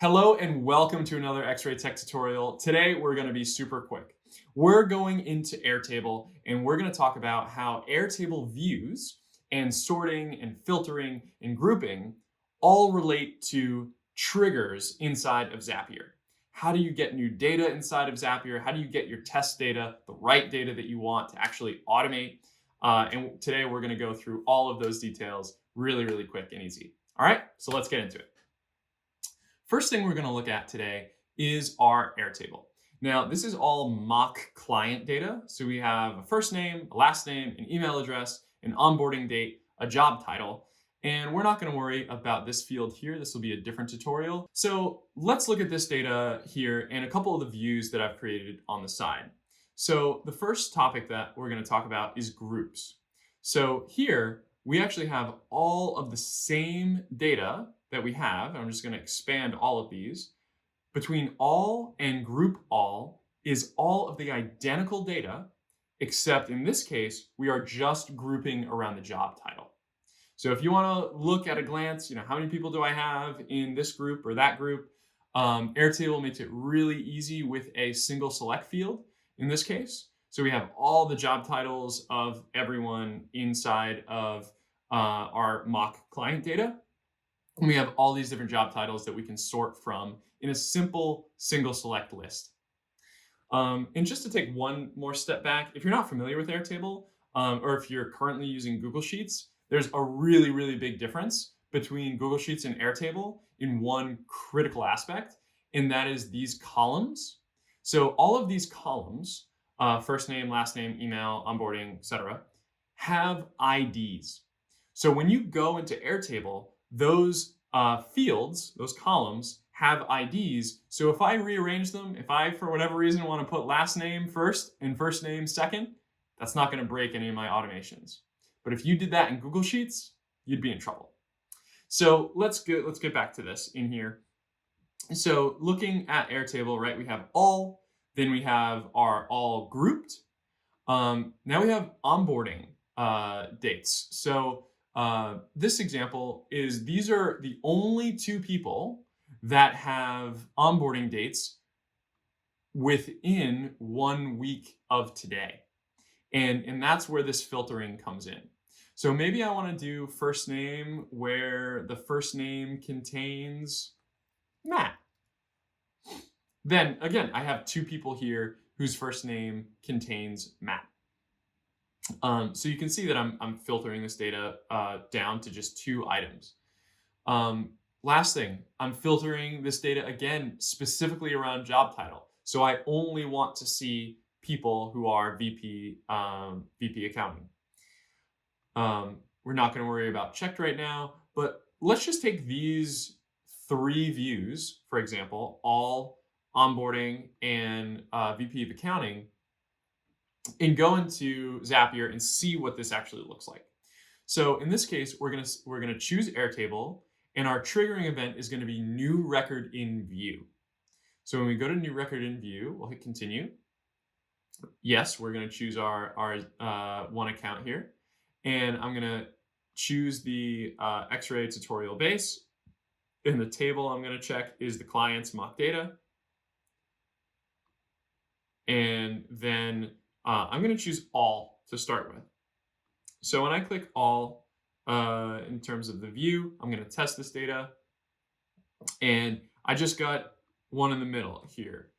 Hello and welcome to another X-Ray.Tech tutorial. Today we're going to be super quick. We're going into Airtable and we're going to talk about how Airtable views and sorting and filtering and grouping all relate to triggers inside of Zapier. How do you get new data inside of Zapier? How do you get your test data, the right data that you want to actually automate? And today we're going to go through all of those details really quick and easy. All right, so let's get into it. First thing we're going to look at today is our Airtable. Now, this is all mock client data. So we have a first name, a last name, an email address, an onboarding date, a job title. And we're not going to worry about this field here. This will be a different tutorial. So let's look at this data here and a couple of the views that I've created on the side. So the first topic that we're going to talk about is groups. So here we actually have all of the same data that we have. I'm just going to expand all of these. Between all and group all is all of the identical data, except in this case, we are just grouping around the job title. So if you want to look at a glance, how many people do I have in this group or that group? Airtable makes it really easy with a single select field in this case. So we have all the job titles of everyone inside of our mock client data. And we have all these different job titles that we can sort from in a simple single select list. And just to take one more step back, if you're not familiar with Airtable, or if you're currently using Google Sheets, there's a really big difference between Google Sheets and Airtable in one critical aspect, and that is these columns. So all of these columns, first name, last name, email, onboarding, etc., have IDs. So when you go into Airtable, those fields, those columns, have IDs. So if I rearrange them, if I, for whatever reason, want to put last name first and first name second, that's not going to break any of my automations. But if you did that in Google Sheets, you'd be in trouble. So let's get back to this in here. So looking at Airtable, right, we have all, then we have our all grouped. Now we have onboarding dates. So this example is these are the only two people that have onboarding dates within 1 week of today. And that's where this filtering comes in. So maybe I want to do first name where the first name contains Matt. Then again, I have two people here whose first name contains Matt. So you can see that I'm filtering this data down to just 2 items. Last thing, I'm filtering this data again specifically around job title. So I only want to see people who are VP accounting. We're not going to worry about checked right now, but let's just take these 3 views, for example, all onboarding and VP of accounting, and go into Zapier and see what this actually looks like. So in this case, we're gonna choose Airtable, and our triggering event is going to be new record in view. So when we go to new record in view, we'll hit continue. Yes, we're going to choose our one account here, and I'm going to choose the X-ray tutorial base. In the table, I'm going to check is the client's mock data, and then I'm going to choose all to start with. So when I click all in terms of the view, I'm going to test this data. And I just got one in the middle here.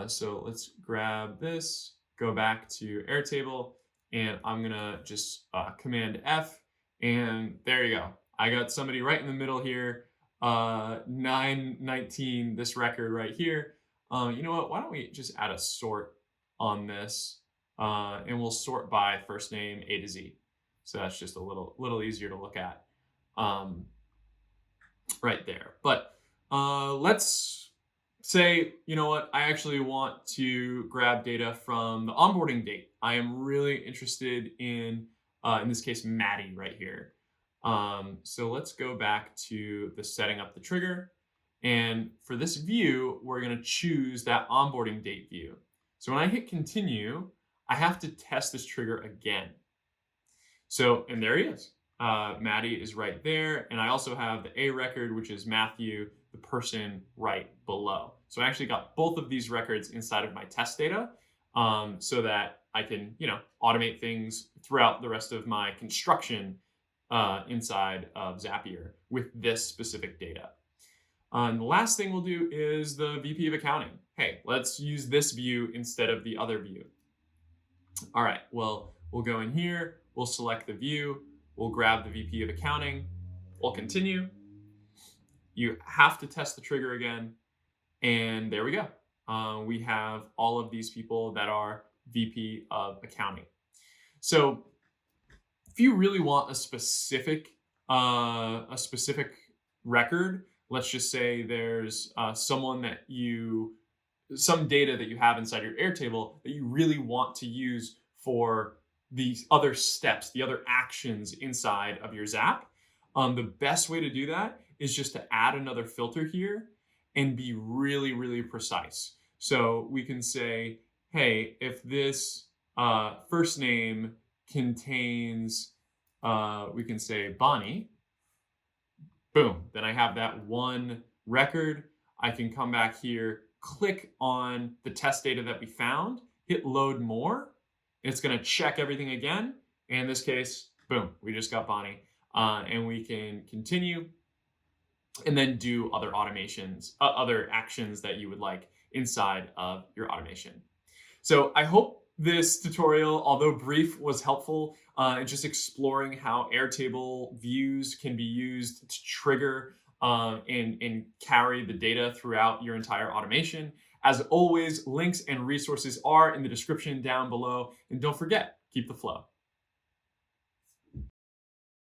So let's grab this, go back to Airtable, and I'm going to just Command F. And there you go. I got somebody right in the middle here, 919, this record right here. You know what? Why don't we just add a sort on this, and we'll sort by first name A to Z. So that's just a little easier to look at right there. But let's say, you know what, I actually want to grab data from the onboarding date. I am really interested in this case, Maddie right here. So let's go back to the setting up the trigger. And for this view, we're going to choose that onboarding date view. So when I hit continue, I have to test this trigger again. So, and there he is. Maddie is right there. And I also have the A record, which is Matthew, the person right below. So I actually got both of these records inside of my test data, so that I can, automate things throughout the rest of my construction inside of Zapier with this specific data. And the last thing we'll do is the VP of accounting. Hey, let's use this view instead of the other view. All right, well, we'll go in here, we'll select the view, we'll grab the VP of accounting, we'll continue. You have to test the trigger again, and there we go. We have all of these people that are VP of accounting. So if you really want a specific record, let's just say there's some data that you have inside your Airtable that you really want to use for these other steps, the other actions inside of your Zap. The best way to do that is just to add another filter here and be really, really precise. So we can say, hey, if this first name contains, we can say Bonnie, boom, then I have that one record. I can come back here, click on the test data that we found, hit load more. It's going to check everything again. And in this case, boom, we just got Bonnie. And we can continue and then do other automations, other actions that you would like inside of your automation. So I hope this tutorial, although brief, was helpful in just exploring how Airtable views can be used to trigger and carry the data throughout your entire automation. As always, links and resources are in the description down below. And don't forget, keep the flow.